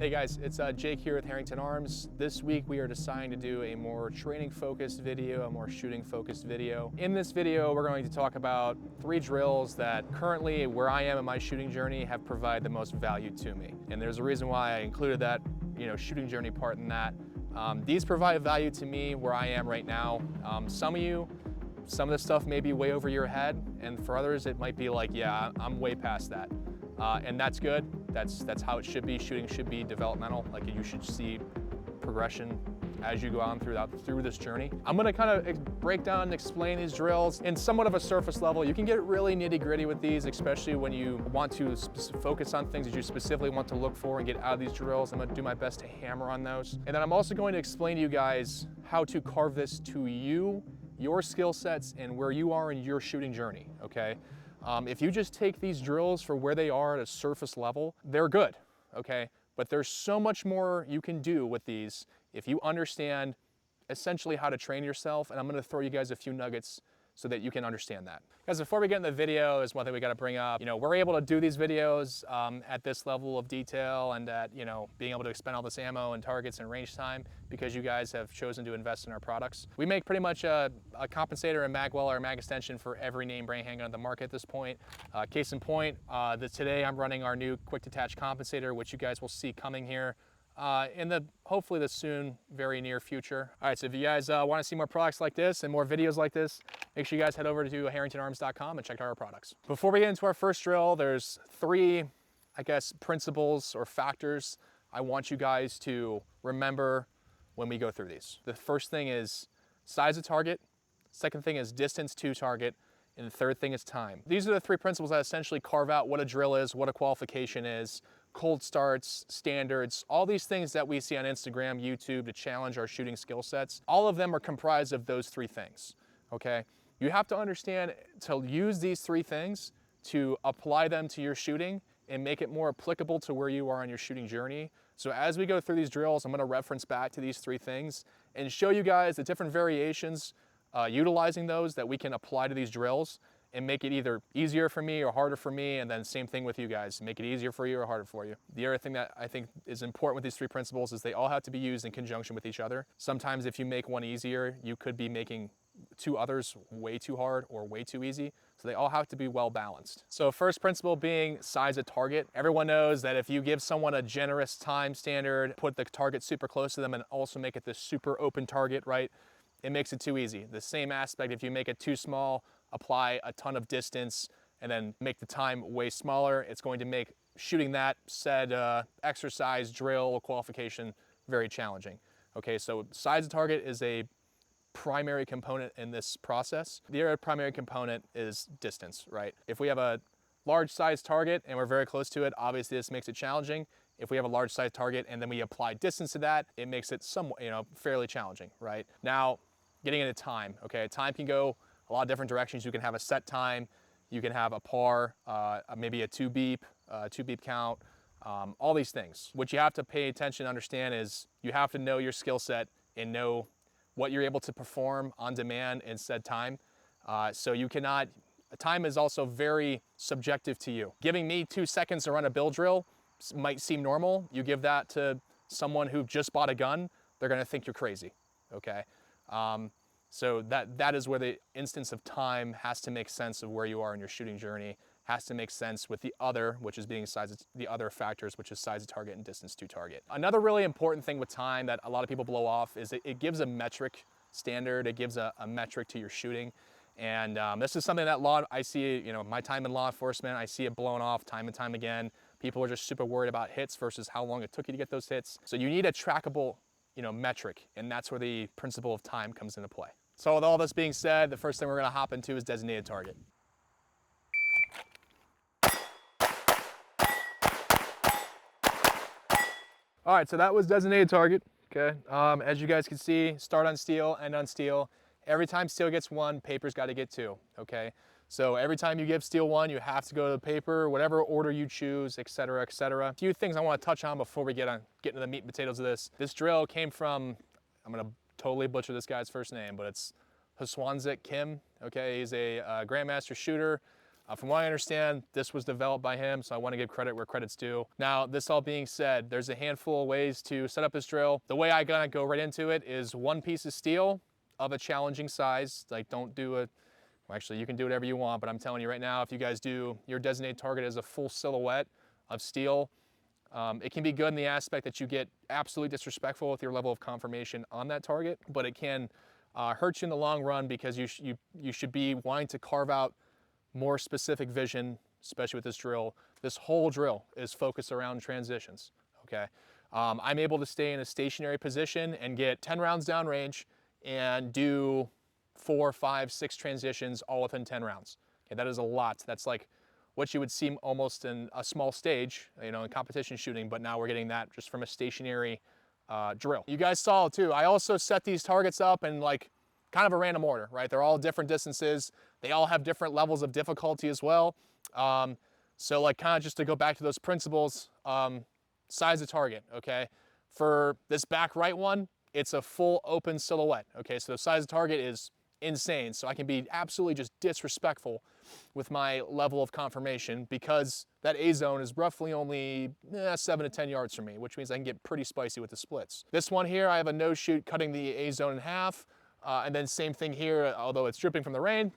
Hey guys, it's Jake here with Herrington Arms. This week we are deciding to do a more training focused video, a more shooting focused video. In this video, we're going to talk about 3 drills that currently, where I am in my shooting journey, have provided the most value to me. And there's a reason why I included that, shooting journey part in that. These provide value to me where I am right now. Some of the stuff may be way over your head, and for others it might be like, yeah, I'm way past that. And that's good. That's how it should be. Shooting should be developmental. Like, you should see progression as you go on through this journey. I'm gonna kind of break down and explain these drills in somewhat of a surface level. You can get really nitty gritty with these, especially when you want to focus on things that you specifically want to look for and get out of these drills. I'm gonna do my best to hammer on those. And then I'm also going to explain to you guys how to carve this to you, your skill sets, and where you are in your shooting journey, okay? If you just take these drills for where they are at a surface level, they're good, okay? But there's so much more you can do with these if you understand essentially how to train yourself, and I'm gonna throw you guys a few nuggets so that you can understand that. Guys, before we get in the video, there's one thing we gotta bring up. We're able to do these videos at this level of detail and at, being able to expend all this ammo and targets and range time because you guys have chosen to invest in our products. We make pretty much a compensator, a mag well, or a mag extension for every name brand handgun on the market at this point. Case in point, today I'm running our new quick detach compensator, which you guys will see coming here in hopefully the soon, very near future. All right, so if you guys want to see more products like this and more videos like this, make sure you guys head over to harringtonarms.com and check out our products. Before we get into our first drill, there's 3, principles or factors I want you guys to remember when we go through these. The first thing is size of target, second thing is distance to target, and the third thing is time. These are the 3 principles that essentially carve out what a drill is, what a qualification is, cold starts, standards, all these things that we see on Instagram, YouTube to challenge our shooting skill sets. All of them are comprised of those 3 things, okay? You have to understand to use these 3 things to apply them to your shooting and make it more applicable to where you are on your shooting journey. So as we go through these drills, I'm gonna reference back to these 3 things and show you guys the different variations utilizing those that we can apply to these drills and make it either easier for me or harder for me, and then same thing with you guys, make it easier for you or harder for you. The other thing that I think is important with these 3 principles is they all have to be used in conjunction with each other. Sometimes if you make one easier, you could be making 2 others way too hard or way too easy. So they all have to be well balanced. So first principle being size of target. Everyone knows that if you give someone a generous time standard, put the target super close to them and also make it this super open target, right? It makes it too easy. The same aspect, if you make it too small, apply a ton of distance, and then make the time way smaller, it's going to make shooting that said exercise, drill, qualification very challenging. Okay, so size of target is a primary component in this process. The other primary component is distance, right? If we have a large size target and we're very close to it, obviously this makes it challenging. If we have a large size target and then we apply distance to that, it makes it somewhat, fairly challenging, right? Now, getting into time, okay? Time can go a lot of different directions. You can have a set time, you can have a par, maybe a 2 beep count, all these things. What you have to pay attention and understand is you have to know your skill set and know what you're able to perform on demand in said time. So you cannot, time is also very subjective to you. Giving me 2 seconds to run a bill drill might seem normal. You give that to someone who just bought a gun, they're gonna think you're crazy, okay? So that is where the instance of time has to make sense of where you are in your shooting journey, has to make sense with the other, which is being the other factors, which is size of target and distance to target. Another really important thing with time that a lot of people blow off is it gives a metric standard, it gives a metric to your shooting. And this is something that I see, my time in law enforcement, I see it blown off time and time again. People are just super worried about hits versus how long it took you to get those hits. So you need a trackable metric, and that's where the principle of time comes into play. So with all this being said, the first thing we're gonna hop into is designated target. All right, so that was designated target, okay? As you guys can see, start on steel, end on steel. Every time steel gets 1, paper's gotta get 2, okay? So every time you give steel 1, you have to go to the paper, whatever order you choose, et cetera, et cetera. A few things I wanna touch on before we get into the meat and potatoes of this. This drill came from, I'm gonna totally butcher this guy's first name, but it's Hswanzik Kim, okay? He's a grandmaster shooter. From what I understand, this was developed by him, so I want to give credit where credit's due. Now, this all being said, there's a handful of ways to set up this drill. The way I gotta go right into it is one piece of steel of a challenging size. Like, don't do a, well, actually, you can do whatever you want, but I'm telling you right now, if you guys do your designated target as a full silhouette of steel, it can be good in the aspect that you get absolutely disrespectful with your level of confirmation on that target, but it can hurt you in the long run because you should be wanting to carve out more specific vision, especially with this drill. This whole drill is focused around transitions, okay? I'm able to stay in a stationary position and get 10 rounds downrange and do 4, 5, 6 transitions all within 10 rounds. Okay, that is a lot. That's like what you would see almost in a small stage, you know, in competition shooting, but now we're getting that just from a stationary drill. You guys saw it too. I also set these targets up in like kind of a random order, right? They're all different distances. They all have different levels of difficulty as well. So like kind of just to go back to those principles, size of target, okay? For this back right one, it's a full open silhouette, okay? So the size of target is insane. So I can be absolutely just disrespectful with my level of confirmation because that A zone is roughly only 7 to 10 yards from me, which means I can get pretty spicy with the splits. This one here, I have a no shoot cutting the A zone in half. And then same thing here, although it's dripping from the rain.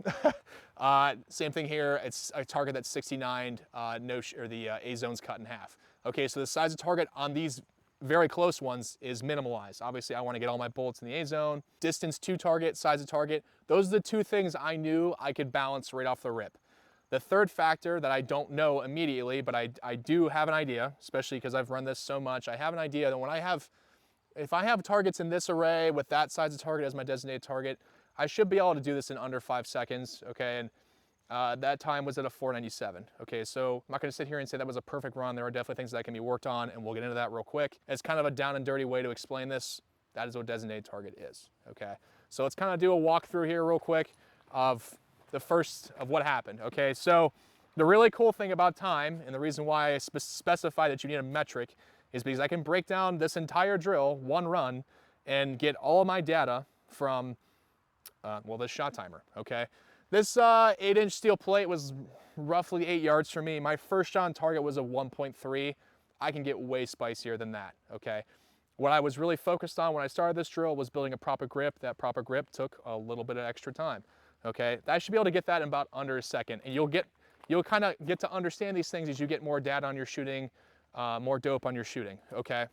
Same thing here, it's a target that's 69, the A zone's cut in half. Okay, so the size of target on these very close ones is minimalized. Obviously, I want to get all my bullets in the A zone. Distance to target, size of target. Those are the two things I knew I could balance right off the rip. The third factor that I don't know immediately, but I do have an idea, especially because I've run this so much, I have an idea that if I have targets in this array with that size of target as my designated target, I should be able to do this in under 5 seconds, okay? And that time was at a 497, okay? So I'm not gonna sit here and say that was a perfect run. There are definitely things that can be worked on, and we'll get into that real quick. It's kind of a down and dirty way to explain this. That is what designated target is, okay? So let's kind of do a walkthrough here real quick of the first of what happened, okay? So the really cool thing about time, and the reason why I specify that you need a metric, is because I can break down this entire drill, one run, and get all of my data from, well, this shot timer, okay? This 8-inch steel plate was roughly 8 yards from me. My first shot on target was a 1.3. I can get way spicier than that, okay? What I was really focused on when I started this drill was building a proper grip. That proper grip took a little bit of extra time, okay? I should be able to get that in about under a second, and you'll kind of get to understand these things as you get more data on your shooting, more dope on your shooting, okay?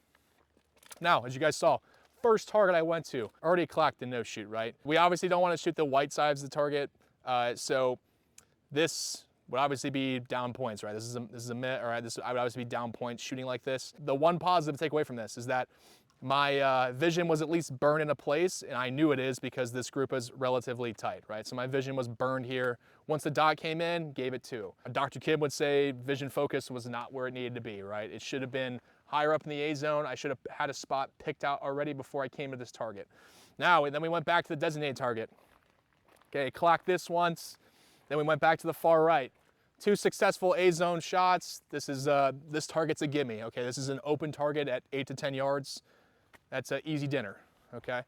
Now, as you guys saw, first target I went to, already clocked the no shoot, right? We obviously don't want to shoot the white sides of the target, so this would obviously be down points, right? This is a mitt, all right? I would obviously be down points shooting like this. The one positive to take away from this is that my vision was at least burned into place, and I knew it is because this group is relatively tight, right? So my vision was burned here. Once the dot came in, gave it 2. Dr. Kidd would say vision focus was not where it needed to be, right? It should have been higher up in the A zone. I should have had a spot picked out already before I came to this target. Now, then we went back to the designated target. Okay, clocked this once. Then we went back to the far right. 2 successful A zone shots. This target's a gimme, okay? This is an open target at 8 to 10 yards. That's an easy dinner, okay?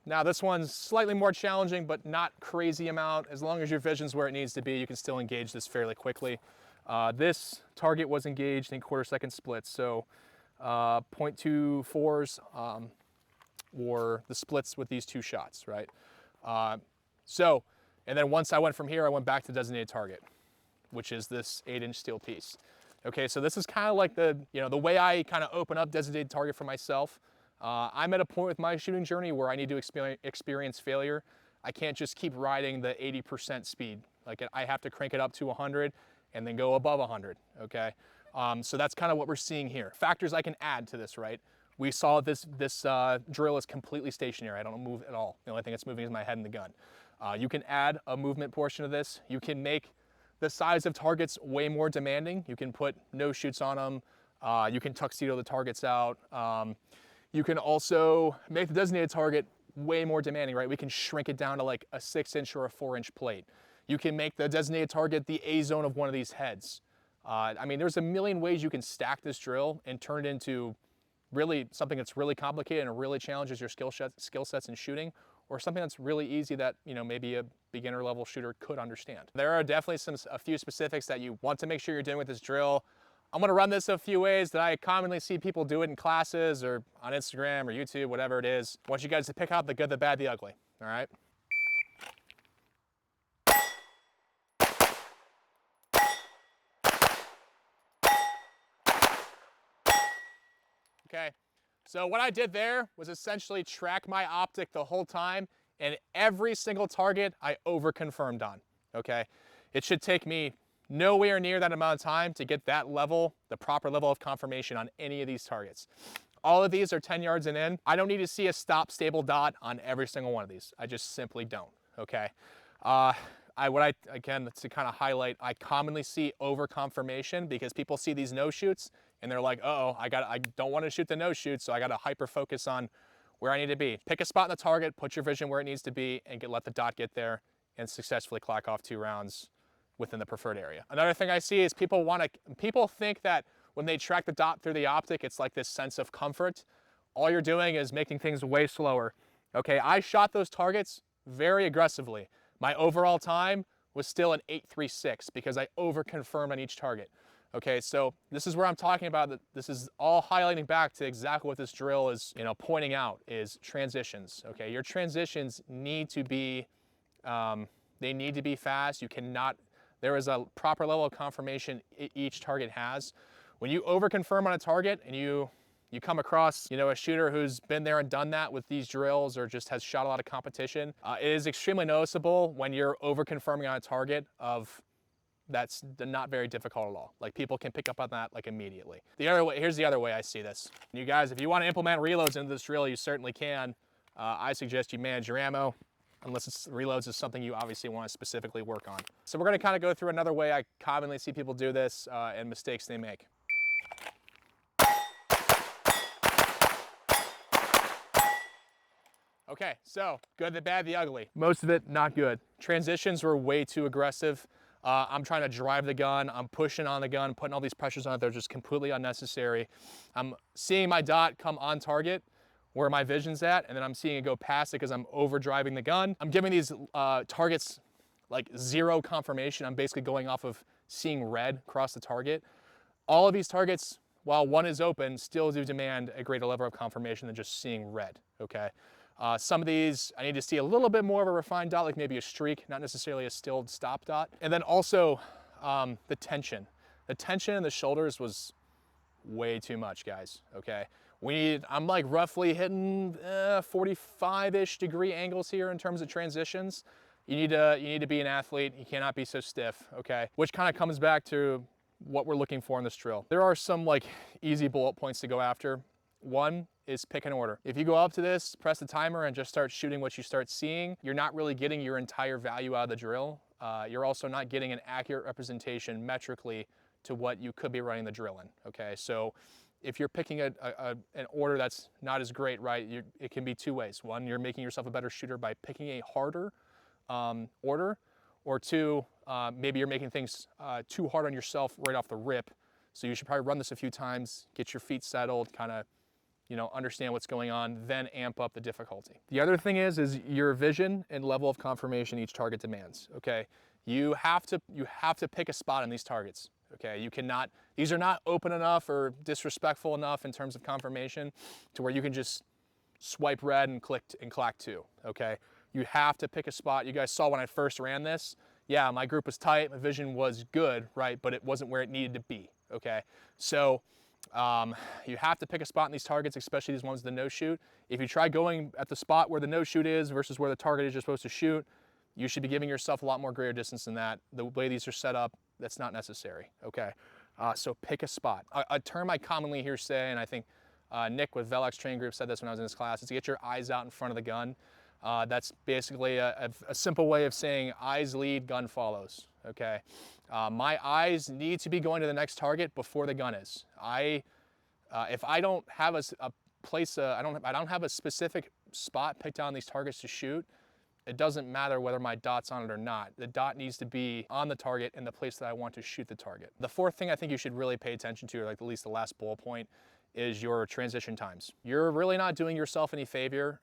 Now this one's slightly more challenging, but not crazy amount. As long as your vision's where it needs to be, you can still engage this fairly quickly. This target was engaged in quarter-second splits, so 0.24s were the splits with these 2 shots, right? And then once I went from here, I went back to designated target, which is this 8-inch steel piece. Okay, so this is kind of like the way I kind of open up designated target for myself. I'm at a point with my shooting journey where I need to experience failure. I can't just keep riding the 80% speed. Like I have to crank it up to 100 and then go above 100, okay? So that's kind of what we're seeing here. Factors I can add to this, right? We saw this drill is completely stationary. I don't move at all. The only thing that's moving is my head and the gun. You can add a movement portion of this. You can make the size of targets way more demanding. You can put no shoots on them. You can tuxedo the targets out. You can also make the designated target way more demanding, right? We can shrink it down to like a 6-inch or a 4-inch plate. You can make the designated target the A zone of one of these heads. I mean, there's a million ways you can stack this drill and turn it into really something that's really complicated and really challenges your skill sets in shooting, or something that's really easy that, you know, maybe a beginner level shooter could understand. There are definitely a few specifics that you want to make sure you're doing with this drill. I'm gonna run this a few ways that I commonly see people do it in classes or on Instagram or YouTube, whatever it is. I want you guys to pick out the good, the bad, the ugly, all right? Okay, so what I did there was essentially track my optic the whole time, and every single target I over-confirmed on, okay? It should take me nowhere near that amount of time to get that level, the proper level of confirmation on any of these targets. All of these are 10 yards and in. I don't need to see a stop stable dot on every single one of these. I just simply don't, okay? Again, to kind of highlight, I commonly see over confirmation because people see these no shoots and they're like, uh-oh, I don't want to shoot the no shoot, so I got to hyper focus on where I need to be. Pick a spot in the target, put your vision where it needs to be, and let the dot get there and successfully clock off 2 rounds within the preferred area. Another thing I see is people think that when they track the dot through the optic, it's like this sense of comfort. All you're doing is making things way slower. Okay, I shot those targets very aggressively. My overall time was still an 8.36 because I over-confirmed on each target. Okay, so this is where I'm talking about that. This is all highlighting back to exactly what this drill is, you know, pointing out is transitions. Okay, your transitions need to be, they need to be fast. You cannot. There is a proper level of confirmation each target has. When you over-confirm on a target and you come across, you know, a shooter who's been there and done that with these drills or just has shot a lot of competition, it is extremely noticeable when you're over-confirming on a target of that's not very difficult at all. Like people can pick up on that like immediately. The other way, here's the other way I see this. You guys, if you want to implement reloads into this drill, you certainly can. I suggest you manage your ammo, unless reloads is something you obviously want to specifically work on. So we're going to kind of go through another way I commonly see people do this and mistakes they make. Okay, so good, the bad, the ugly. Most of it, not good. Transitions were way too aggressive. I'm trying to drive the gun, I'm pushing on the gun, putting all these pressures on it, they're just completely unnecessary. I'm seeing my dot come on target where my vision's at, and then I'm seeing it go past it because I'm over driving the gun. I'm giving these targets like zero confirmation. I'm basically going off of seeing red across the target. All of these targets, while one is open, still do demand a greater level of confirmation than just seeing red, okay? Some of these, I need to see a little bit more of a refined dot, like maybe a streak, not necessarily a stilled stop dot. And then also the tension. The tension in the shoulders was way too much, guys, okay? I'm like roughly hitting 45-ish degree angles here in terms of transitions. You need to be an athlete. You cannot be so stiff, okay? Which kind of comes back to what we're looking for in this drill. There are some like easy bullet points to go after. One is pick an order. If you go up to this, press the timer and just start shooting what you start seeing, you're not really getting your entire value out of the drill. You're also not getting an accurate representation metrically to what you could be running the drill in, okay? So if you're picking an order that's not as great, right, it can be two ways. One, you're making yourself a better shooter by picking a harder order, or two, maybe you're making things too hard on yourself right off the rip. So you should probably run this a few times, get your feet settled, kind of, you know, understand what's going on, then amp up the difficulty. The other thing is your vision and level of confirmation each target demands, okay? You have to pick a spot on these targets, okay? You cannot, these are not open enough or disrespectful enough in terms of confirmation to where you can just swipe red and clack 2, okay? You have to pick a spot. You guys saw when I first ran this, yeah, my group was tight, my vision was good, right? But it wasn't where it needed to be, okay? So you have to pick a spot in these targets, especially these ones with the no shoot. If you try going at the spot where the no shoot is versus where the target is you're supposed to shoot, you should be giving yourself a lot more greater distance than that. The way these are set up, that's not necessary, okay? So pick a spot. A term I commonly hear say, and I think Nick with Velox Training Group said this when I was in his class, is to get your eyes out in front of the gun. That's basically a simple way of saying eyes lead, gun follows, okay? My eyes need to be going to the next target before the gun is. If I don't have a place, I don't have a specific spot picked on these targets to shoot, it doesn't matter whether my dot's on it or not. The dot needs to be on the target in the place that I want to shoot the target. The fourth thing I think you should really pay attention to, or like at least the last bullet point, is your transition times. You're really not doing yourself any favor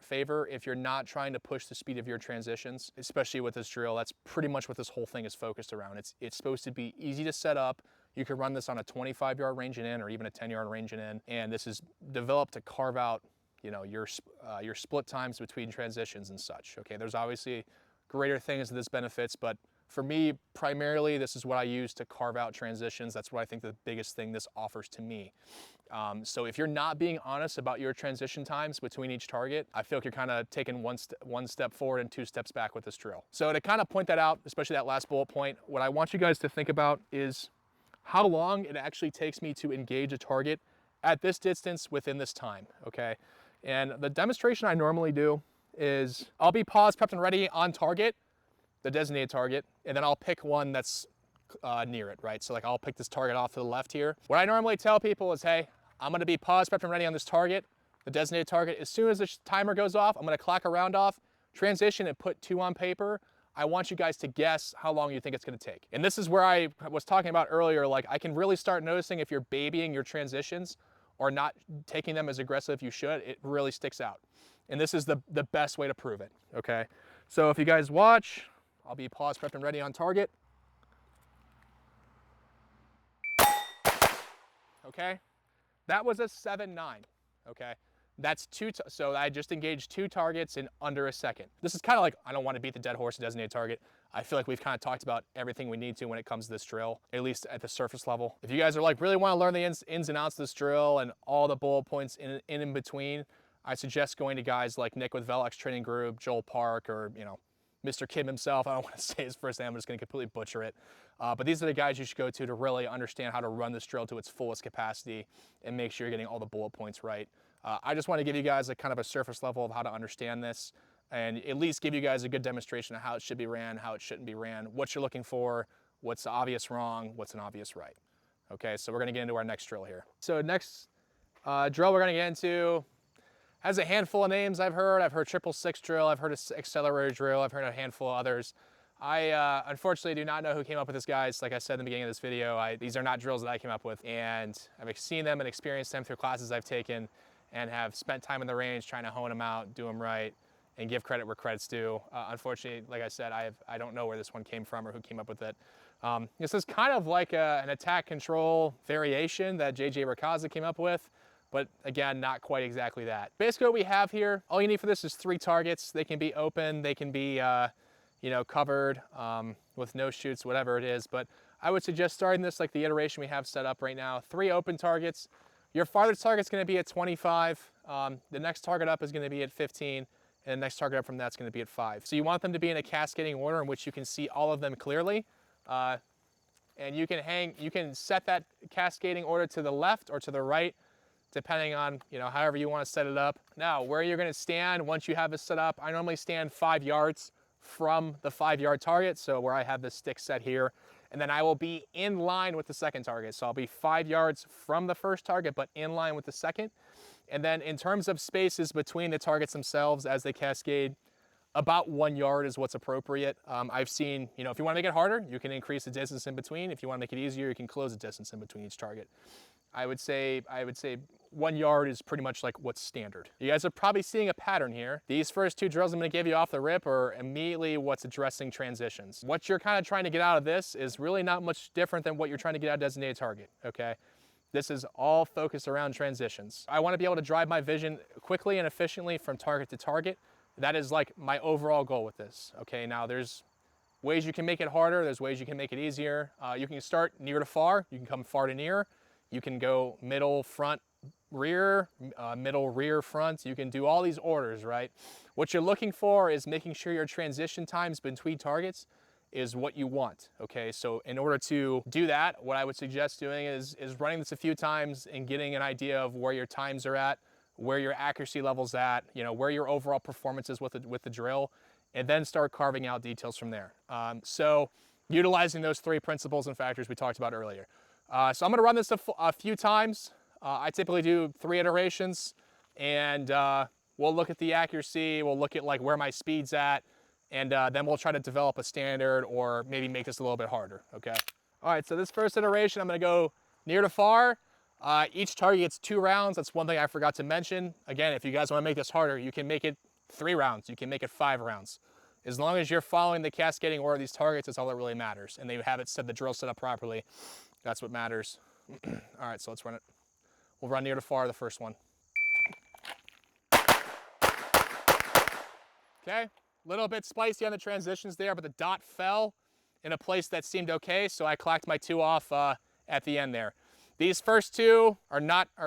if you're not trying to push the speed of your transitions, especially with this drill. That's pretty much what this whole thing is focused around. It's supposed to be easy to set up. You can run this on a 25-yard range and in, or even a 10-yard range and in, and this is developed to carve out, you know, your split times between transitions and such. Okay, there's obviously greater things that this benefits, but for me, primarily, this is what I use to carve out transitions. That's what I think the biggest thing this offers to me. So if you're not being honest about your transition times between each target, I feel like you're kind of taking one step forward and 2 steps back with this drill. So to kind of point that out, especially that last bullet point, what I want you guys to think about is how long it actually takes me to engage a target at this distance within this time, okay? And the demonstration I normally do is I'll be paused, prepped, and ready on target, the designated target, and then I'll pick one that's near it, right? So like I'll pick this target off to the left here. What I normally tell people is, hey, I'm gonna be paused, prepped, and ready on this target, the designated target. As soon as the timer goes off, I'm gonna clock a round off, transition, and put 2 on paper. I want you guys to guess how long you think it's gonna take. And this is where I was talking about earlier, like I can really start noticing if you're babying your transitions or not taking them as aggressive as you should. It really sticks out. And this is the best way to prove it, okay? So if you guys watch, I'll be paused, prepped, and ready on target. Okay, that was a 7-9, okay? That's so I just engaged 2 targets in under a second. This is kind of like, I don't want to beat the dead horse, designated target. I feel like we've kind of talked about everything we need to when it comes to this drill, at least at the surface level. If you guys are like really want to learn the ins and outs of this drill and all the bullet points in between, I suggest going to guys like Nick with Velox Training Group, Joel Park, or, you know, Mr. Kim himself. I don't want to say his first name, I'm just going to completely butcher it. But these are the guys you should go to really understand how to run this drill to its fullest capacity and make sure you're getting all the bullet points right. I just want to give you guys a kind of a surface level of how to understand this and at least give you guys a good demonstration of how it should be ran, how it shouldn't be ran, what you're looking for, what's obvious wrong, what's an obvious right. Okay, so we're going to get into our next drill here. So next drill we're going to get into has a handful of names I've heard. I've heard 666 drill, I've heard Accelerator drill, I've heard a handful of others. I unfortunately do not know who came up with this, guys. Like I said in the beginning of this video, these are not drills that I came up with, and I've seen them and experienced them through classes I've taken and have spent time in the range trying to hone them out, do them right, and give credit where credit's due. Unfortunately, like I said, I don't know where this one came from or who came up with it. This is kind of like an attack control variation that JJ Rakaza came up with, but again, not quite exactly that. Basically what we have here, all you need for this is 3 targets. They can be open, they can be you know, covered with no shoots, whatever it is. But I would suggest starting this like the iteration we have set up right now. 3 open targets. Your farthest target's gonna be at 25. The next target up is gonna be at 15. And the next target up from that's gonna be at 5. So you want them to be in a cascading order in which you can see all of them clearly. And you can set that cascading order to the left or to the right, depending on, you know, however you want to set it up. Now, where you're going to stand once you have this set up, I normally stand 5 yards from the 5-yard target, so where I have this stick set here, and then I will be in line with the second target. So I'll be 5 yards from the first target, but in line with the second. And then in terms of spaces between the targets themselves as they cascade, about 1 yard is what's appropriate. I've seen, you know, if you want to make it harder, you can increase the distance in between. If you want to make it easier, you can close the distance in between each target. I would say 1 yard is pretty much like what's standard. You guys are probably seeing a pattern here. These first 2 drills I'm gonna give you off the rip are immediately what's addressing transitions. What you're kind of trying to get out of this is really not much different than what you're trying to get out of designated target, okay? This is all focused around transitions. I wanna be able to drive my vision quickly and efficiently from target to target. That is like my overall goal with this, okay? Now there's ways you can make it harder, there's ways you can make it easier. You can start near to far, you can come far to near. You can go middle, front, rear, middle, rear, front. You can do all these orders, right? What you're looking for is making sure your transition times between targets is what you want, okay? So in order to do that, what I would suggest doing is running this a few times and getting an idea of where your times are at, where your accuracy level's at, you know, where your overall performance is with the drill, and then start carving out details from there. So utilizing those 3 principles and factors we talked about earlier. So I'm gonna run this a few times. I typically do 3 iterations, and we'll look at the accuracy, we'll look at like where my speed's at, and then we'll try to develop a standard or maybe make this a little bit harder, okay? All right, so this first iteration, I'm gonna go near to far. Each target gets 2 rounds. That's one thing I forgot to mention. Again, if you guys want to make this harder, you can make it 3 rounds. You can make it 5 rounds. As long as you're following the cascading order of these targets, that's all that really matters. And they have it set, the drill set up properly. That's what matters. All right, so let's run it. We'll run near to far, the first one. Okay, a little bit spicy on the transitions there, but the dot fell in a place that seemed okay, so I clacked my 2 off at the end there. These first 2 are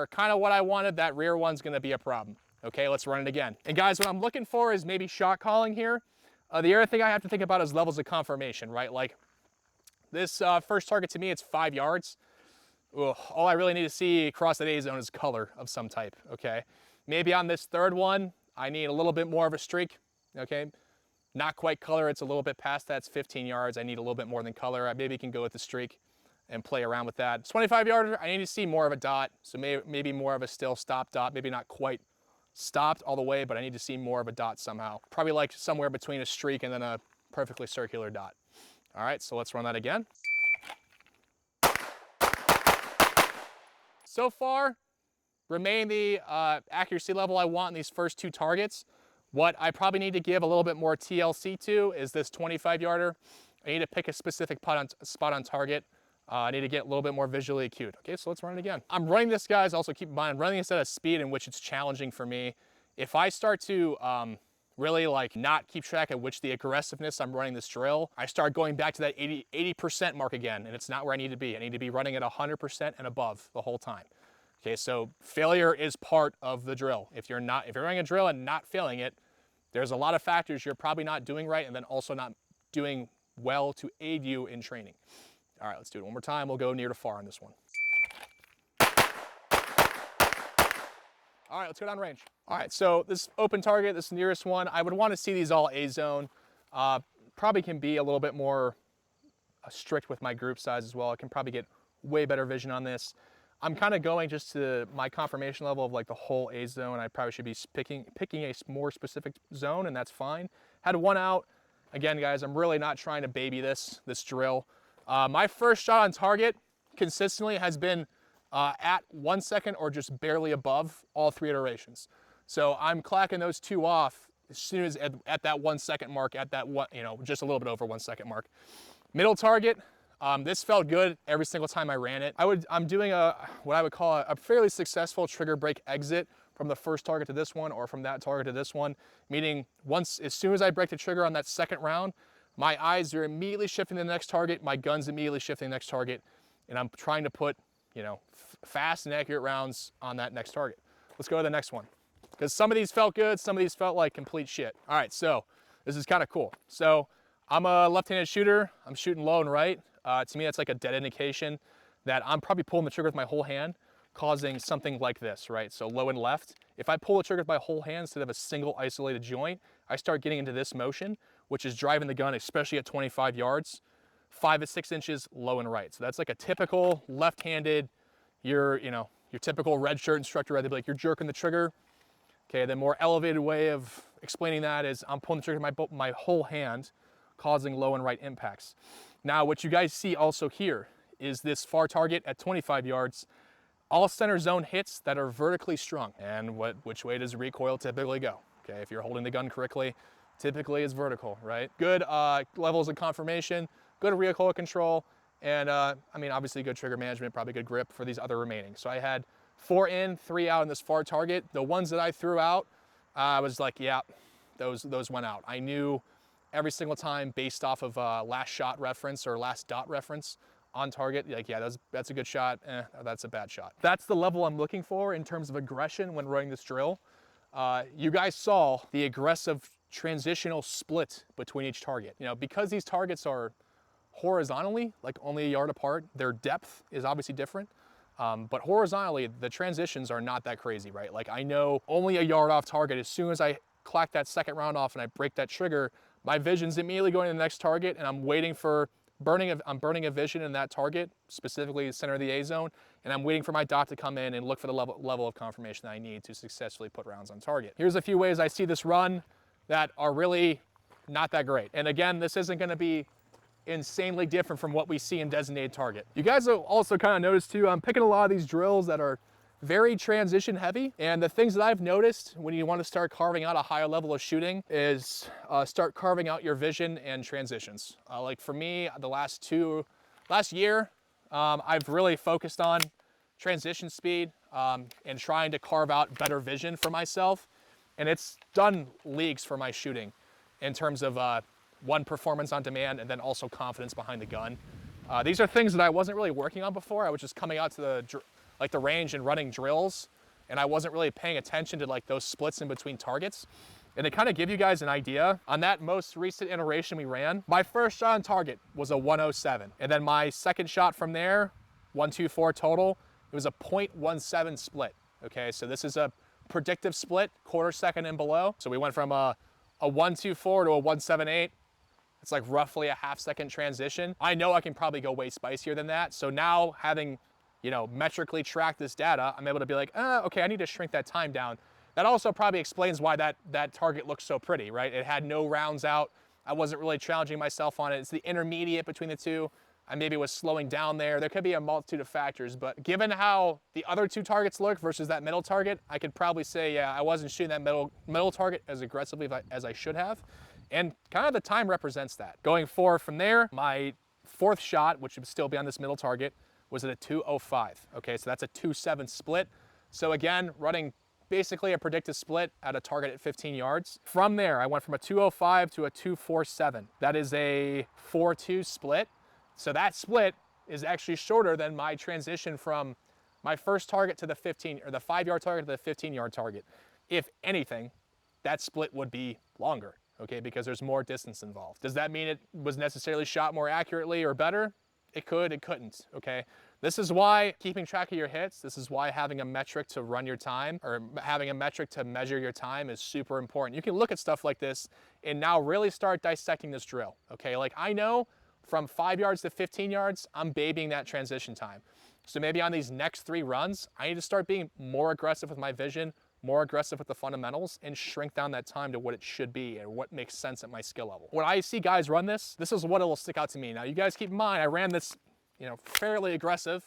kind of what I wanted. That rear one's gonna be a problem. Okay, let's run it again. And guys, what I'm looking for is maybe shot calling here. The other thing I have to think about is levels of confirmation, right? Like this first target to me, it's 5 yards. Ugh, all I really need to see across that A zone is color of some type, okay? Maybe on this third one, I need a little bit more of a streak, okay? Not quite color, it's a little bit past that, it's 15 yards. I need a little bit more than color. I maybe can go with the streak and play around with that. 25 yarder, I need to see more of a dot, so maybe more of a still stop dot, maybe not quite stopped all the way, but I need to see more of a dot somehow. Probably like somewhere between a streak and then a perfectly circular dot. All right, so let's run that again. So far, remain the accuracy level I want in these first 2 targets. What I probably need to give a little bit more TLC to is this 25 yarder. I need to pick a specific spot on target. I need to get a little bit more visually acute. Okay, so let's run it again. I'm running this, guys, also keep in mind, I'm running this at a speed in which it's challenging for me. If I start to really like not keep track of the aggressiveness I'm running this drill, I start going back to that 80% mark again, and it's not where I need to be. I need to be running at 100% and above the whole time. Okay, so failure is part of the drill. If you're running a drill and not failing it, there's a lot of factors you're probably not doing right and then also not doing well to aid you in training. All right, let's do it one more time. We'll go near to far on this one. All right, let's go down range. All right, so this open target, this nearest one, I would want to see these all A zone. Probably can be a little bit more strict with my group size as well. I can probably get way better vision on this. I'm kind of going just to my confirmation level of like the whole A zone. I probably should be picking a more specific zone, and that's fine. Had 1 out. Again, guys, I'm really not trying to baby this drill. My first shot on target consistently has been at 1 second or just barely above all 3 iterations. So I'm clacking those 2 off as soon as at that 1 second mark, at that one, just a little bit over 1 second mark. Middle target, this felt good every single time I ran it. I'm doing what I would call a fairly successful trigger break exit from the first target to this one or from that target to this one, meaning as soon as I break the trigger on that second round, my eyes are immediately shifting to the next target, my gun's immediately shifting to the next target, and I'm trying to put, fast and accurate rounds on that next target. Let's go to the next one, because some of these felt good, some of these felt like complete shit. All right, so this is kind of cool. So I'm a left-handed shooter. I'm shooting low and right. To me, that's like a dead indication that I'm probably pulling the trigger with my whole hand, causing something like this, right? So low and left. If I pull the trigger with my whole hand instead of a single isolated joint, I start getting into this motion, which is driving the gun, especially at 25 yards, 5 to 6 inches low and right. So that's like a typical left-handed, your typical red shirt instructor, right? They'd be like, you're jerking the trigger. Okay, the more elevated way of explaining that is I'm pulling the trigger with my whole hand, causing low and right impacts. Now, what you guys see also here is this far target at 25 yards, all center zone hits that are vertically strung. And which way does the recoil typically go? Okay, if you're holding the gun correctly, typically it's vertical, right? Good levels of confirmation, good recoil control, and obviously good trigger management, probably good grip for these other remaining. So I had 4 in, 3 out in this far target. The ones that I threw out, I was like, yeah, those went out. I knew every single time based off of last shot reference or last dot reference on target, like, yeah, that's a good shot, that's a bad shot. That's the level I'm looking for in terms of aggression when running this drill. You guys saw the aggressive transitional split between each target. Because these targets are horizontally, like only a yard apart, their depth is obviously different. But horizontally, the transitions are not that crazy, right? Like I know only a yard off target, as soon as I clack that second round off and I break that trigger, my vision's immediately going to the next target, and I'm waiting for I'm burning a vision in that target, specifically the center of the A zone, and I'm waiting for my dot to come in and look for the level of confirmation that I need to successfully put rounds on target. Here's a few ways I see this run that are really not that great. And again, this isn't going to be insanely different from what we see in designated target. You guys will also kind of notice too, I'm picking a lot of these drills that are very transition heavy. And the things that I've noticed when you want to start carving out a higher level of shooting is start carving out your vision and transitions. Like for me, the last year, I've really focused on transition speed and trying to carve out better vision for myself. And it's done leagues for my shooting in terms of one, performance on demand, and then also confidence behind the gun. These are things that I wasn't really working on before. I was just coming out to the range and running drills, and I wasn't really paying attention to like those splits in between targets. And to kind of give you guys an idea, on that most recent iteration we ran, my first shot on target was a 107. And then my second shot from there, 124 total, it was a 0.17 split. Okay, so this is a predictive split, quarter second and below. So we went from a 124 to a 178. It's like roughly a half-second transition. I know I can probably go way spicier than that. So now having, you know, metrically tracked this data, I'm able to be like, okay, I need to shrink that time down. That also probably explains why that target looks so pretty, right? It had no rounds out. I wasn't really challenging myself on it. It's the intermediate between the two. I maybe was slowing down there. There could be a multitude of factors, but given how the other two targets look versus that middle target, I could probably say, yeah, I wasn't shooting that middle target as aggressively as I should have. And kind of the time represents that. Going forward from there, my fourth shot, which would still be on this middle target, was at a 205. Okay, so that's a 2-7 split. So again, running basically a predicted split at a target at 15 yards. From there, I went from a 205 to a 247. That is a 4-2 split. So that split is actually shorter than my transition from my first target to the 5-yard target to the 15-yard target. If anything, that split would be longer, okay, because there's more distance involved. Does that mean it was necessarily shot more accurately or better? It could, it couldn't, okay? This is why keeping track of your hits, this is why having a metric to run your time or having a metric to measure your time is super important. You can look at stuff like this and now really start dissecting this drill, okay? Like I know from 5 yards to 15 yards, I'm babying that transition time. So maybe on these next 3 runs, I need to start being more aggressive with my vision, more aggressive with the fundamentals, and shrink down that time to what it should be and what makes sense at my skill level. When I see guys run this, this is what it will stick out to me. Now you guys keep in mind, I ran this, you know, fairly aggressive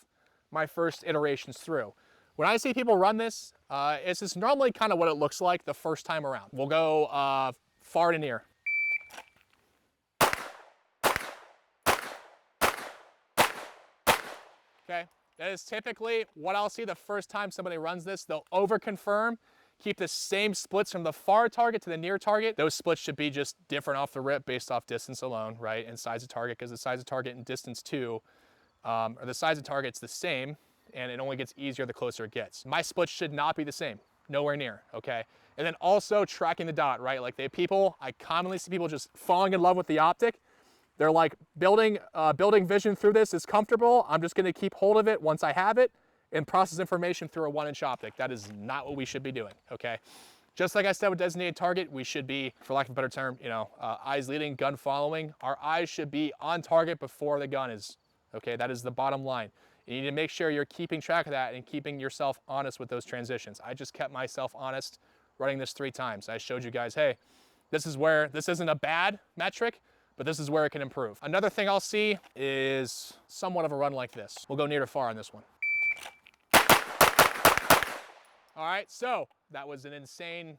my first iterations through. When I see people run this, it's just normally kind of what it looks like the first time around. We'll go far to near. Okay, that is typically what I'll see the first time somebody runs this. They'll over-confirm, keep the same splits from the far target to the near target. Those splits should be just different off the rip based off distance alone, right? And size of target, because the size of target and distance too, or the size of target's the same, and it only gets easier the closer it gets. My splits should not be the same, nowhere near, okay? And then also tracking the dot, right? Like I commonly see people just falling in love with the optic. They're like building vision through this is comfortable. I'm just gonna keep hold of it once I have it and process information through a 1-inch optic. That is not what we should be doing, okay? Just like I said with designated target, we should be, for lack of a better term, you know, eyes leading, gun following. Our eyes should be on target before the gun is, okay? That is the bottom line. You need to make sure you're keeping track of that and keeping yourself honest with those transitions. I just kept myself honest running this 3 times. I showed you guys, hey, this isn't a bad metric, but this is where it can improve. Another thing I'll see is somewhat of a run like this. We'll go near to far on this one. All right, so that was an insane,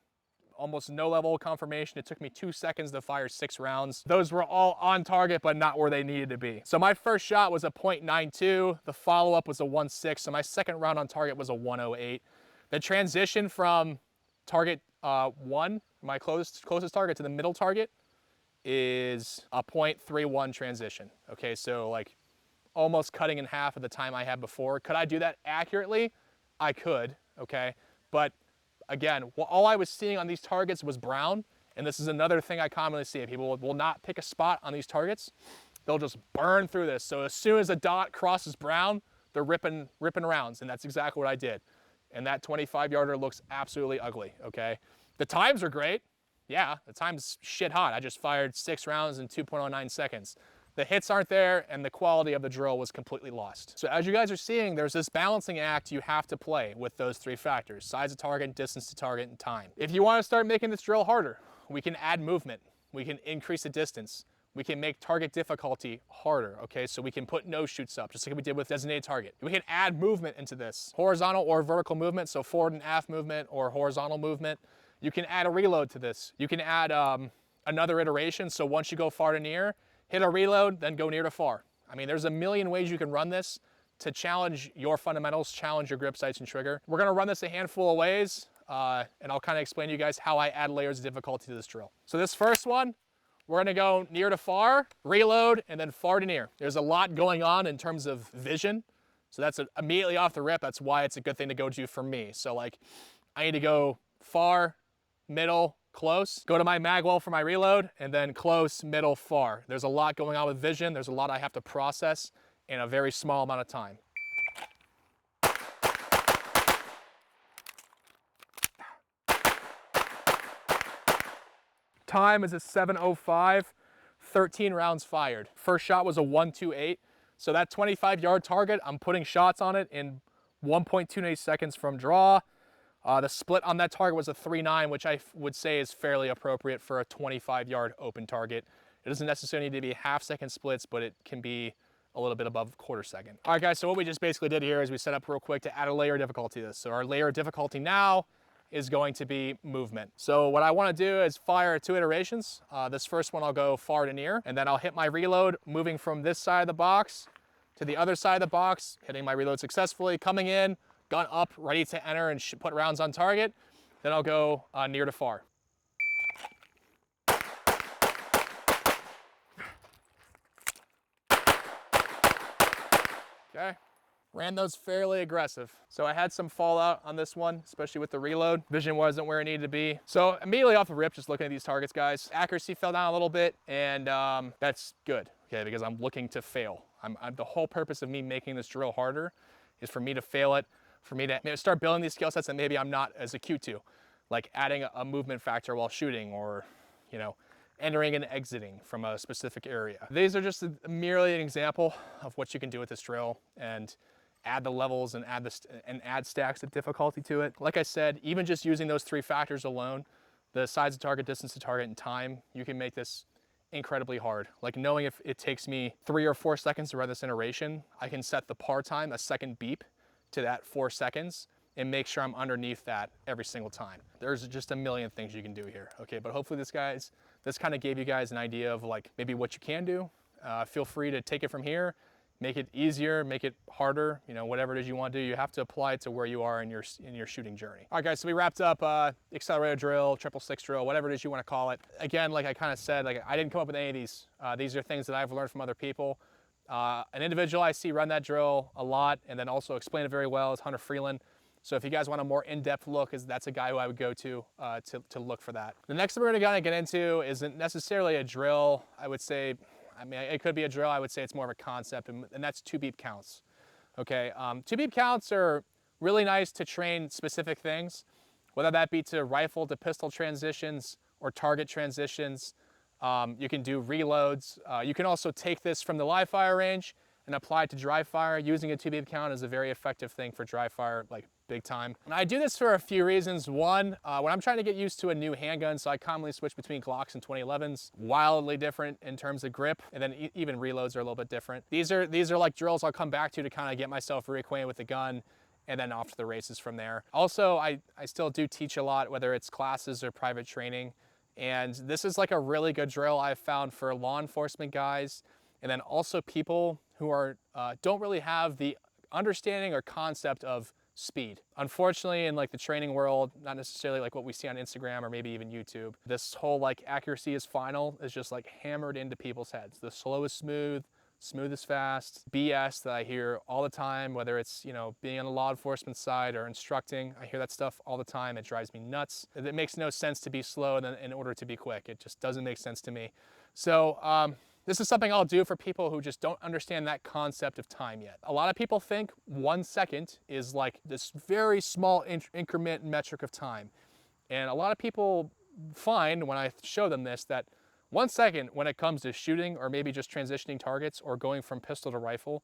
almost no level confirmation. It took me 2 seconds to fire 6 rounds. Those were all on target, but not where they needed to be. So my first shot was a 0.92. The follow-up was a 1.6. So my second round on target was a 1.08. The transition from target 1, my closest target, to the middle target is a 0.31 transition. Okay, so like almost cutting in half of the time I had before. Could I do that accurately? I could, okay? But again, all I was seeing on these targets was brown, and this is another thing I commonly see. People will not pick a spot on these targets. They'll just burn through this. So as soon as a dot crosses brown, they're ripping rounds, and that's exactly what I did. And that 25-yarder looks absolutely ugly, okay? The times are great. Yeah, the time's shit hot. I just fired 6 rounds in 2.09 seconds. The hits aren't there, and the quality of the drill was completely lost. So as you guys are seeing, there's this balancing act you have to play with those 3 factors: size of target, distance to target, and time. If you want to start making this drill harder, we can add movement. We can increase the distance. We can make target difficulty harder, okay? So we can put no shoots up, just like we did with designated target. We can add movement into this, horizontal or vertical movement, so forward and aft movement or horizontal movement. You can add a reload to this. You can add another iteration, so once you go far to near, hit a reload, then go near to far. I mean, there's a million ways you can run this to challenge your fundamentals, challenge your grip sights and trigger. We're gonna run this a handful of ways, and I'll kind of explain to you guys how I add layers of difficulty to this drill. So this first one, we're gonna go near to far, reload, and then far to near. There's a lot going on in terms of vision, so that's immediately off the rip. That's why it's a good thing to go to for me. So like, I need to go far, middle, close, go to my mag well for my reload, and then close, middle, far. There's a lot going on with vision. There's a lot I have to process in a very small amount of time. Time is a 7:05, 13 rounds fired. First shot was a 1:28. So that 25-yard target, I'm putting shots on it in 1.28 seconds from draw. The split on that target was a 3.9, which I would say is fairly appropriate for a 25-yard open target. It doesn't necessarily need to be half-second splits, but it can be a little bit above quarter second. All right, guys, so what we just basically did here is we set up real quick to add a layer of difficulty to this. So our layer of difficulty now is going to be movement. So what I want to do is fire 2 iterations. This first one I'll go far to near, and then I'll hit my reload, moving from this side of the box to the other side of the box, hitting my reload successfully, coming in, gun up, ready to enter and put rounds on target. Then I'll go near to far. Okay, ran those fairly aggressive. So I had some fallout on this one, especially with the reload. Vision wasn't where it needed to be. So immediately off the rip, just looking at these targets, guys, accuracy fell down a little bit, and that's good, okay, because I'm looking to fail. The whole purpose of me making this drill harder is for me to fail it, for me to start building these skill sets that maybe I'm not as acute to, like adding a movement factor while shooting, or, you know, entering and exiting from a specific area. These are just merely an example of what you can do with this drill, and add the levels and add stacks of difficulty to it. Like I said, even just using those 3 factors alone, the size of target, distance to target, and time, you can make this incredibly hard. Like knowing if it takes me 3 or 4 seconds to run this iteration, I can set the par time, a second beep, to that 4 seconds, and make sure I'm underneath that every single time. There's just a million things you can do here, okay? But hopefully this kind of gave you guys an idea of like maybe what you can do. Feel free to take it from here, make it easier, make it harder, you know, whatever it is you want to do. You have to apply it to where you are in your shooting journey. All right, guys, so we wrapped up Accelerator drill, 666 drill, whatever it is you want to call it. Again, like I kind of said, like I didn't come up with any of these. These are things that I've learned from other people. An individual I see run that drill a lot and then also explain it very well is Hunter Freeland. So if you guys want a more in-depth look, that's a guy who I would go to look for that. The next thing we're gonna get into isn't necessarily a drill. I would say, I mean, it could be a drill. I would say it's more of a concept, and that's 2 beep counts. Okay, 2 beep counts are really nice to train specific things, whether that be to rifle to pistol transitions or target transitions. You can do reloads. You can also take this from the live fire range and apply it to dry fire. Using a 2 beep count is a very effective thing for dry fire, like big time. And I do this for a few reasons. One, when I'm trying to get used to a new handgun, so I commonly switch between Glocks and 2011s, wildly different in terms of grip, and then even reloads are a little bit different. These are like drills I'll come back to kind of get myself reacquainted with the gun, and then off to the races from there. Also, I still do teach a lot, whether it's classes or private training, and this is like a really good drill I've found for law enforcement guys, and then also people who are don't really have the understanding or concept of speed. Unfortunately, in like the training world, not necessarily like what we see on Instagram or maybe even YouTube, this whole like accuracy is final is just like hammered into people's heads. The slow is smooth, smooth is fast, BS that I hear all the time, whether it's, you know, being on the law enforcement side or instructing. I hear that stuff all the time. It drives me nuts. It makes no sense to be slow in order to be quick. It just doesn't make sense to me. So this is something I'll do for people who just don't understand that concept of time yet. A lot of people think 1 second is like this very small increment metric of time. And a lot of people find when I show them this that 1 second when it comes to shooting or maybe just transitioning targets or going from pistol to rifle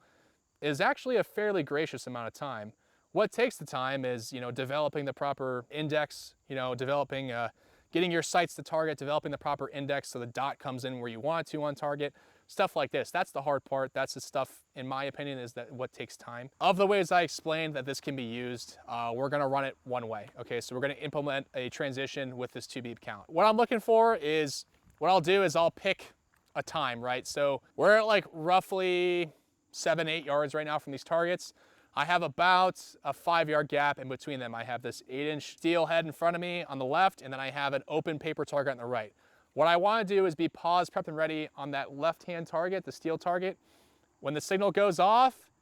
is actually a fairly gracious amount of time. What takes the time is, you know, developing the proper index, you know, getting your sights to target, developing the proper index so the dot comes in where you want it to on target, stuff like this. That's the hard part. That's the stuff, in my opinion, is that what takes time. Of the ways I explained that this can be used, we're gonna run it one way. Okay, so we're gonna implement a transition with this 2 beep count. What I'm looking for is, what I'll do is I'll pick a time, right? So we're at like roughly 7-8 yards right now from these targets. I have about a 5-yard gap in between them. I have this 8-inch steel head in front of me on the left, and then I have an open paper target on the right. What I want to do is be paused, prepped, and ready on that left-hand target, the steel target. When the signal goes off,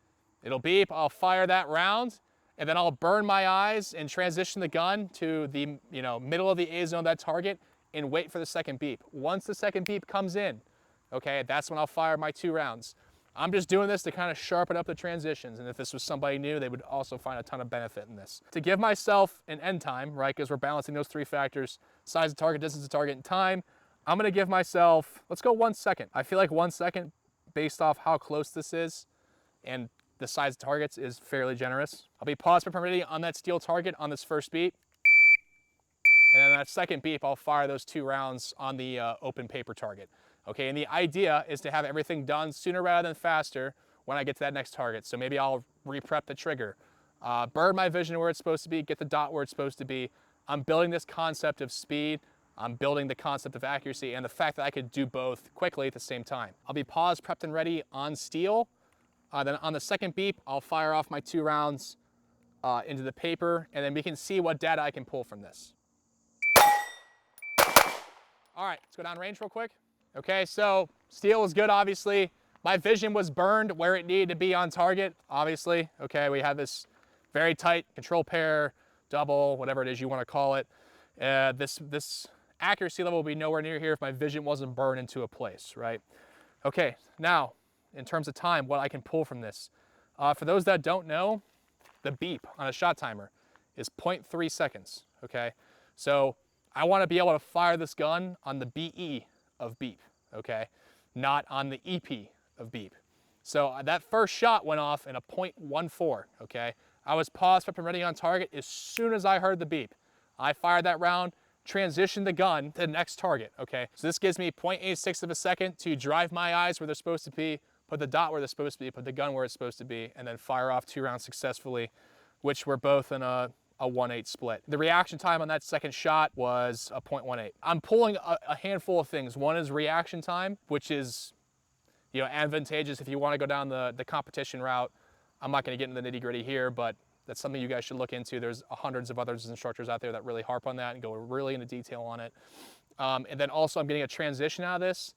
it'll beep, I'll fire that round, and then I'll burn my eyes and transition the gun to the middle of the A zone of that target and wait for the second beep. Once the second beep comes in, okay, that's when I'll fire my 2 rounds. I'm just doing this to kind of sharpen up the transitions, and if this was somebody new, they would also find a ton of benefit in this. To give myself an end time, right, because we're balancing those 3 factors, size of target, distance of target, and time, I'm gonna give myself, let's go 1 second. I feel like 1 second, based off how close this is and the size of targets, is fairly generous. I'll be paused for ready on that steel target on this first beep. And then that second beep, I'll fire those 2 rounds on the open paper target. Okay, and the idea is to have everything done sooner rather than faster when I get to that next target. So maybe I'll re-prep the trigger, burn my vision where it's supposed to be, get the dot where it's supposed to be. I'm building this concept of speed. I'm building the concept of accuracy and the fact that I could do both quickly at the same time. I'll be paused, prepped, and ready on steel. Then on the second beep, I'll fire off my 2 rounds into the paper, and then we can see what data I can pull from this. All right, let's go down range real quick. Okay, so steel was good, obviously. My vision was burned where it needed to be on target, obviously. Okay, we have this very tight control pair, double, whatever it is you want to call it. This accuracy level would be nowhere near here if my vision wasn't burned into a place, right? Okay, now, in terms of time, what I can pull from this. For those that don't know, the beep on a shot timer is 0.3 seconds, okay? So I want to be able to fire this gun on the BE of beep, okay? Not on the EP of beep. So that first shot went off in a 0.14, okay? I was paused, prepped, and ready on target as soon as I heard the beep. I fired that round, transitioned the gun to the next target, okay? So this gives me 0.86 of a second to drive my eyes where they're supposed to be, put the dot where they're supposed to be, put the gun where it's supposed to be, and then fire off 2 rounds successfully, which were both in a 1/8 split. The reaction time on that second shot was a 0.18. I'm pulling a handful of things. One is reaction time, which is advantageous if you want to go down the competition route. I'm not going to get into the nitty-gritty here, but that's something you guys should look into. There's hundreds of other instructors out there that really harp on that and go really into detail on it. And then also I'm getting a transition out of this,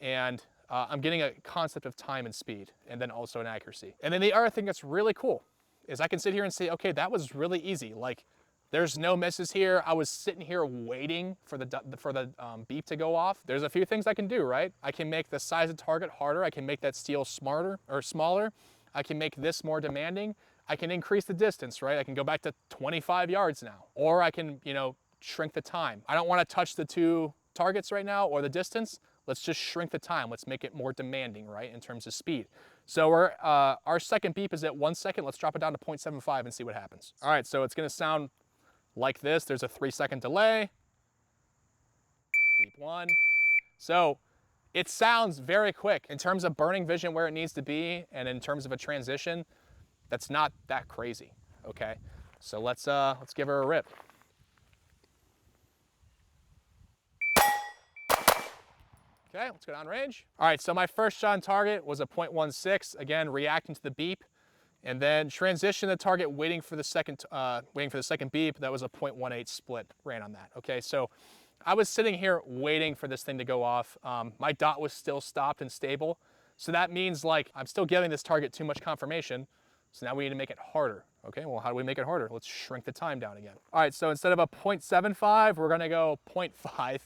and I'm getting a concept of time and speed, and then also an accuracy. And then the other thing that's really cool is I can sit here and say, okay, that was really easy. Like, there's no misses here. I was sitting here waiting for the beep to go off. There's a few things I can do, right? I can make the size of target harder. I can make that steel smarter or smaller. I can make this more demanding. I can increase the distance, right? I can go back to 25 yards now, or I can, shrink the time. I don't want to touch the 2 targets right now or the distance. Let's just shrink the time. Let's make it more demanding, right, in terms of speed. So our second beep is at 1 second. Let's drop it down to 0.75 and see what happens. All right, so it's going to sound like this. There's a 3-second delay. Beep 1. So it sounds very quick. In terms of burning vision where it needs to be, and in terms of a transition, that's not that crazy, okay? So let's give her a rip. Okay, let's go down range. All right, so my first shot on target was a 0.16, again, reacting to the beep, and then transition the target, waiting for the second beep. That was a 0.18 split, ran on that. Okay, so I was sitting here waiting for this thing to go off. My dot was still stopped and stable, so that means like I'm still giving this target too much confirmation. So now we need to make it harder. Okay, well, how do we make it harder? Let's shrink the time down again. All right, so instead of a 0.75, we're gonna go 0.5.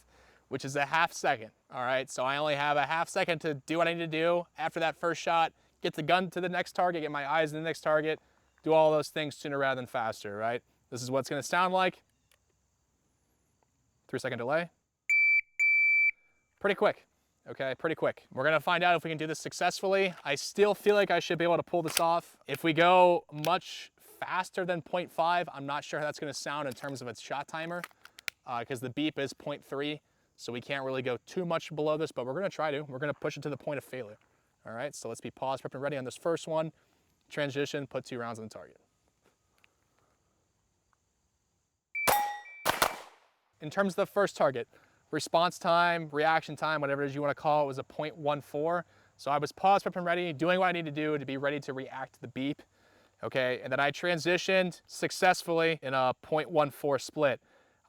Which is a half second, all right? So I only have a half second to do what I need to do after that first shot, get the gun to the next target, get my eyes to the next target, do all those things sooner rather than faster, right? This is what it's gonna sound like. 3-second delay. Pretty quick, okay, pretty quick. We're gonna find out if we can do this successfully. I still feel like I should be able to pull this off. If we go much faster than 0.5, I'm not sure how that's gonna sound in terms of its shot timer. because the beep is 0.3, so we can't really go too much below this, but we're gonna try to. We're gonna push it to the point of failure. All right, so let's be paused, prepped, and ready on this first one. Transition, put 2 rounds on the target. In terms of the first target, response time, reaction time, whatever it is you want to call it, was a 0.14. So I was paused, prepped, and ready, doing what I need to do to be ready to react to the beep. Okay, and then I transitioned successfully in a 0.14 split.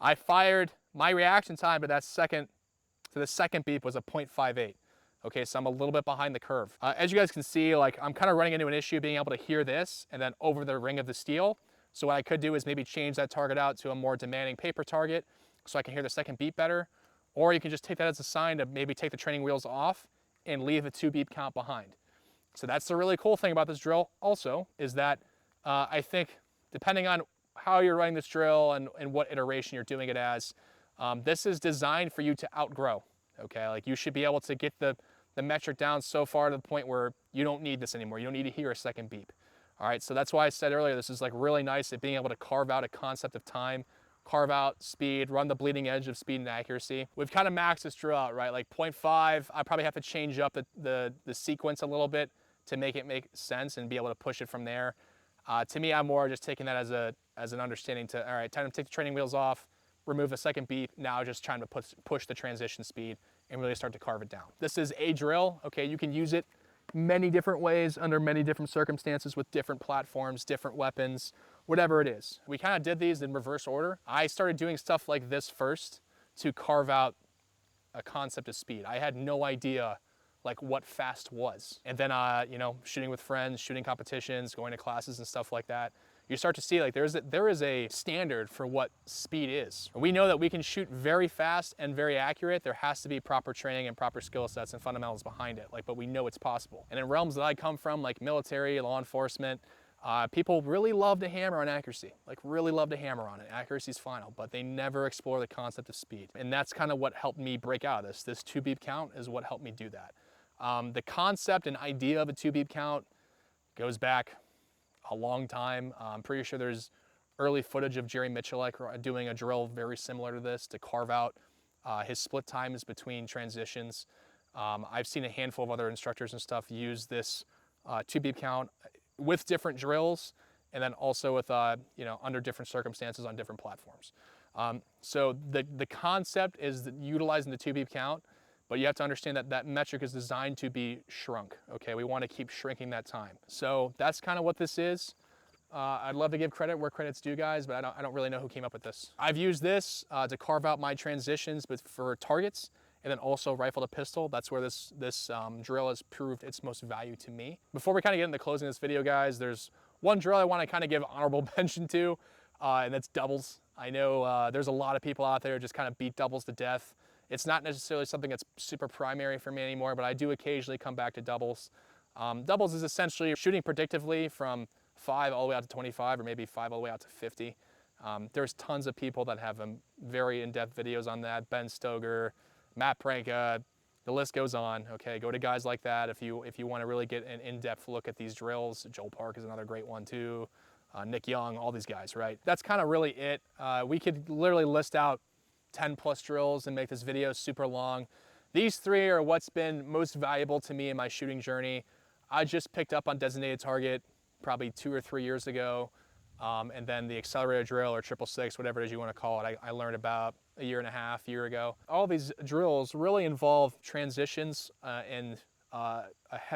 I fired my reaction time to the second beep was a 0.58. Okay, so I'm a little bit behind the curve. As you guys can see, like I'm kind of running into an issue being able to hear this and then over the ring of the steel. So what I could do is maybe change that target out to a more demanding paper target so I can hear the second beep better. Or you can just take that as a sign to maybe take the training wheels off and leave a 2 beep count behind. So that's the really cool thing about this drill also, is that I think depending on how you're running this drill and what iteration you're doing it as, this is designed for you to outgrow, okay? Like you should be able to get the metric down so far to the point where you don't need this anymore. You don't need to hear a second beep. All right, so that's why I said earlier, this is like really nice at being able to carve out a concept of time, carve out speed, run the bleeding edge of speed and accuracy. We've kind of maxed this drill out, right? Like 0.5, I probably have to change up the sequence a little bit to make it make sense and be able to push it from there. To me, I'm more just taking that as an understanding to, all right, time to take the training wheels off, remove a second beep, now just trying to push the transition speed and really start to carve it down. This is a drill, okay? You can use it many different ways under many different circumstances with different platforms, different weapons, whatever it is. We kind of did these in reverse order. I started doing stuff like this first to carve out a concept of speed. I had no idea like what fast was. And then, you know, shooting with friends, shooting competitions, going to classes and stuff like that, you start to see like there is a standard for what speed is. We know that we can shoot very fast and very accurate. There has to be proper training and proper skill sets and fundamentals behind it, like, but we know it's possible. And in realms that I come from, like military, law enforcement, people really love to hammer on accuracy, like really love to hammer on it. Accuracy is final, but they never explore the concept of speed. And that's kind of what helped me break out of this. This 2 beep count is what helped me do that. The concept and idea of a 2 beep count goes back a long time. I'm pretty sure there's early footage of Jerry Mitchellek doing a drill very similar to this to carve out his split times between transitions. I've seen a handful of other instructors and stuff use this 2 beep count with different drills and then also with, you know, under different circumstances on different platforms. So the concept is that utilizing the 2 beep count, but you have to understand that that metric is designed to be shrunk, okay? We want to keep shrinking that time. So that's kind of what this is. I'd love to give credit where credit's due, guys, but I don't really know who came up with this. I've used this to carve out my transitions but for targets and then also rifle to pistol. That's where this drill has proved its most value to me. Before we kind of get into closing this video, guys, there's one drill I want to kind of give honorable mention to, and that's doubles. I know there's a lot of people out there who just kind of beat doubles to death. It's not necessarily something that's super primary for me anymore, but I do occasionally come back to doubles. Doubles is essentially shooting predictively from 5 all the way out to 25 or maybe 5 all the way out to 50. There's tons of people that have very in-depth videos on that. Ben Stoger, Matt Pranka, the list goes on. Okay, go to guys like that if you want to really get an in-depth look at these drills. Joel Park is another great one too. Nick Young, all these guys, right? That's kind of really it. We could literally list out 10 plus drills and make this video super long. These 3 are what's been most valuable to me in my shooting journey. I just picked up on designated target probably 2 or 3 years ago. And then the Accelerator drill or 666, whatever it is you want to call it, I learned about a year and a half, year ago. All these drills really involve transitions and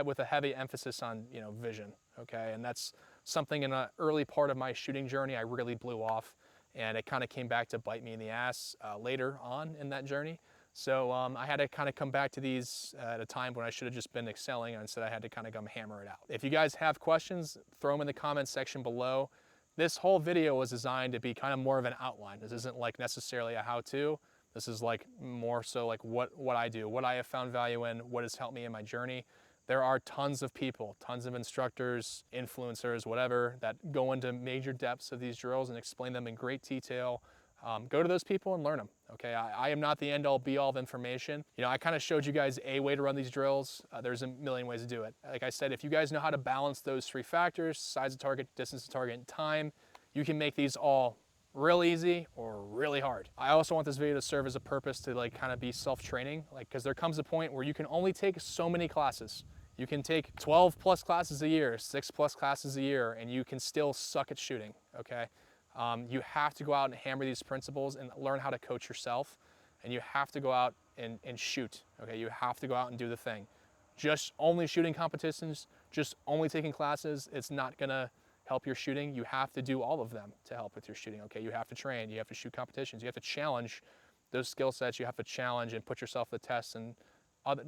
with a heavy emphasis on, you know, vision, okay? And that's something in an early part of my shooting journey I really blew off. And it kind of came back to bite me in the ass later on in that journey. So I had to kind of come back to these at a time when I should have just been excelling, and instead I had to kind of come hammer it out. If you guys have questions, throw them in the comments section below. This whole video was designed to be kind of more of an outline. This isn't like necessarily a how-to. This is like more so like what I do, what I have found value in, what has helped me in my journey. There are tons of people, tons of instructors, influencers, whatever, that go into major depths of these drills and explain them in great detail. Go to those people and learn them, okay? I am not the end-all be-all of information. You know, I kind of showed you guys a way to run these drills. There's a million ways to do it. Like I said, if you guys know how to balance those 3 factors, size of target, distance of target, and time, you can make these all real easy or really hard. I also want this video to serve as a purpose to like kind of be self-training, like, because there comes a point where you can only take so many classes. You can take 12 plus classes a year, 6 plus classes a year, and you can still suck at shooting, okay? You have to go out and hammer these principles and learn how to coach yourself, and you have to go out and shoot, okay? You have to go out and do the thing. Just only shooting competitions, just only taking classes, it's not gonna help your shooting. You have to do all of them to help with your shooting, okay? You have to train, you have to shoot competitions, you have to challenge those skill sets, you have to challenge and put yourself to the test and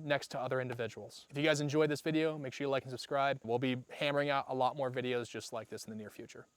next to other individuals. If you guys enjoyed this video, make sure you like and subscribe. We'll be hammering out a lot more videos just like this in the near future.